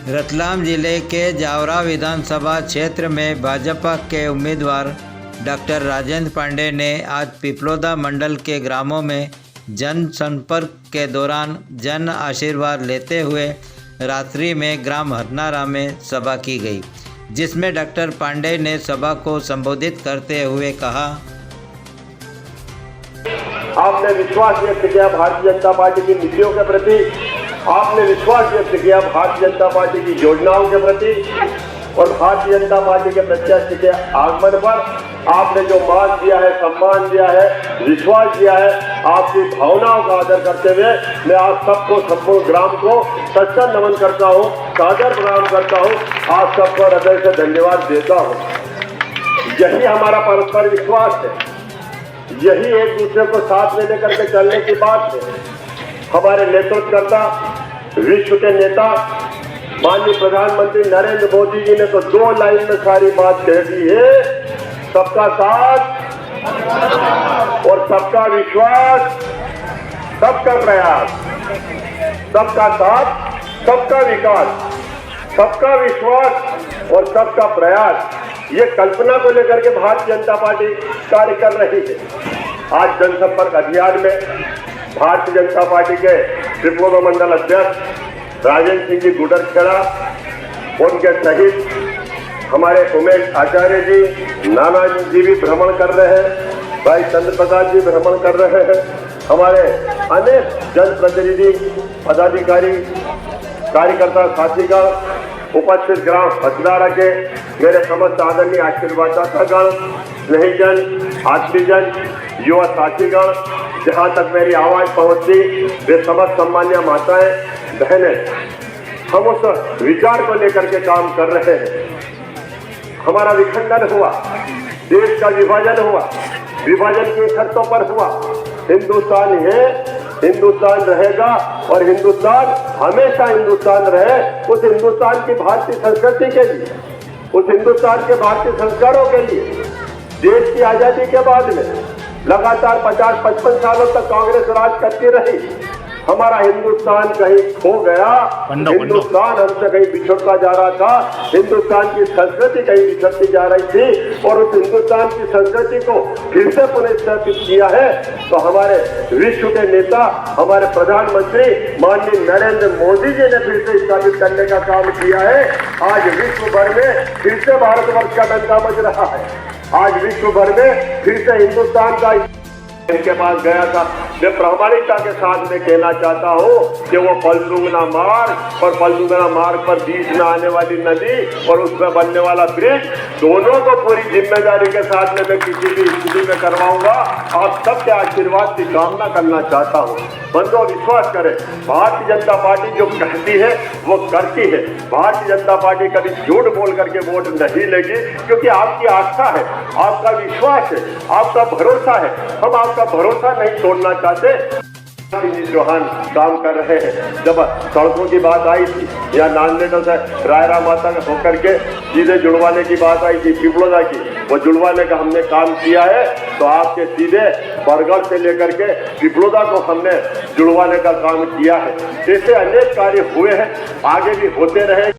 रतलाम जिले के जावरा विधानसभा क्षेत्र में भाजपा के उम्मीदवार डॉक्टर राजेंद्र पांडे ने आज पिपलोदा मंडल के ग्रामों में जनसंपर्क के दौरान जन आशीर्वाद लेते हुए रात्रि में ग्राम हरनारा में सभा की गई, जिसमें डॉक्टर पांडे ने सभा को संबोधित करते हुए कहा। आपने विश्वास व्यक्त किया भारतीय जनता पार्टी की नीतियों के प्रति, आपने विश्वास व्यक्त किया भारतीय जनता पार्टी की योजनाओं के प्रति और भारतीय जनता पार्टी के प्रत्याशी के आगमन पर आपने जो मान दिया है, सम्मान दिया है, विश्वास दिया है, आपकी भावनाओं का आदर करते हुए मैं आप सबको, संपूर्ण ग्राम को सच्चा नमन करता हूँ, सादर प्रणाम करता हूँ, आप सबको हृदय से धन्यवाद देता हूँ। यही हमारा परस्पर विश्वास है, यही एक दूसरे को साथ में लेकर के चलने की बात है। हमारे नेतृत्वकर्ता, विश्व के नेता माननीय प्रधानमंत्री नरेंद्र मोदी जी ने तो 2 लाइन में सारी बात कह दी है, सबका साथ और सबका विश्वास, सबका प्रयास, सबका साथ, सबका विकास, सबका विश्वास और सबका प्रयास, ये कल्पना को लेकर के भारतीय जनता पार्टी कार्य कर रही है। आज जनसंपर्क अभियान में भारतीय जनता पार्टी के पिपलोदा मंडल अध्यक्ष राजेंद्र सिंह जी गुडरखेड़ा, उनके सहित हमारे उमेश आचार्य जी, नाना जी भी भ्रमण कर रहे हैं, भाई चंद्र प्रसाद जी भ्रमण कर रहे हैं, हमारे अनेक जनप्रतिनिधि, पदाधिकारी, कार्यकर्ता साथीगण उपस्थित ग्राम हरनारा के मेरे समस्त आदरणीय आशीर्वाददातागण, स्नेहीजन, आत्मीजन, युवा साथीगण, जहाँ तक मेरी आवाज़ पहुँचती वे समस्त सम्मान्य माताएं, बहनें, हम उस विचार को लेकर के काम कर रहे हैं। हमारा विखंडन हुआ, देश का विभाजन हुआ, विभाजन की शर्तों पर हुआ। हिंदुस्तान है, हिंदुस्तान रहेगा और हिंदुस्तान हमेशा हिंदुस्तान रहे। उस हिंदुस्तान की भारतीय संस्कृति के लिए, उस हिंदुस्तान के भारतीय संस्कारों के लिए देश की आज़ादी के बाद में लगातार 50-55 सालों तक कांग्रेस राज करती रही। हमारा हिंदुस्तान कहीं खो गया, हिंदुस्तान हमसे कहीं बिछड़ता जा रहा था, हिंदुस्तान की संस्कृति कहीं बिछड़ती जा रही थी और उस हिंदुस्तान की संस्कृति को फिर से पुनर्स्थापित किया है तो हमारे विश्व के नेता, हमारे प्रधानमंत्री माननीय नरेंद्र मोदी जी ने फिर से स्थापित करने का काम किया है। आज विश्व भर में फिर से भारतवर्ष का डंका बज रहा है, आज विश्व भर में फिर से हिंदुस्तान का इनके पास गया था। मैं प्रामाणिकता के साथ में कहना चाहता हूँ कि वो पलडुंगना मार्ग और पलडुंगना मार्ग पर बीच में आने वाली नदी और उसमें बनने वाला ब्रिज, दोनों को पूरी जिम्मेदारी के साथ में मैं किसी भी स्थिति में करवाऊंगा। आप सबके आशीर्वाद की कामना करना चाहता हूँ। बंधुओं, विश्वास करें, भारतीय जनता पार्टी जो कहती है वो करती है। भारतीय जनता पार्टी कभी झूठ बोल करके वोट नहीं लेगी, क्योंकि आपकी आस्था है, आपका विश्वास है, आपका भरोसा है। हम आपका भरोसा नहीं तोड़ना चाहते। चौहान काम कर रहे हैं। जब सड़कों की बात आई थी या नांदेड़ से रायरा माता होकर के सीधे जुड़वाने की बात आई थी पिपलोदा की, वो जुड़वाने का हमने काम किया है तो आपके सीधे बरगढ़ से लेकर के पिपलोदा को हमने जुड़वाने का काम किया है। ऐसे अनेक कार्य हुए हैं, आगे भी होते रहे।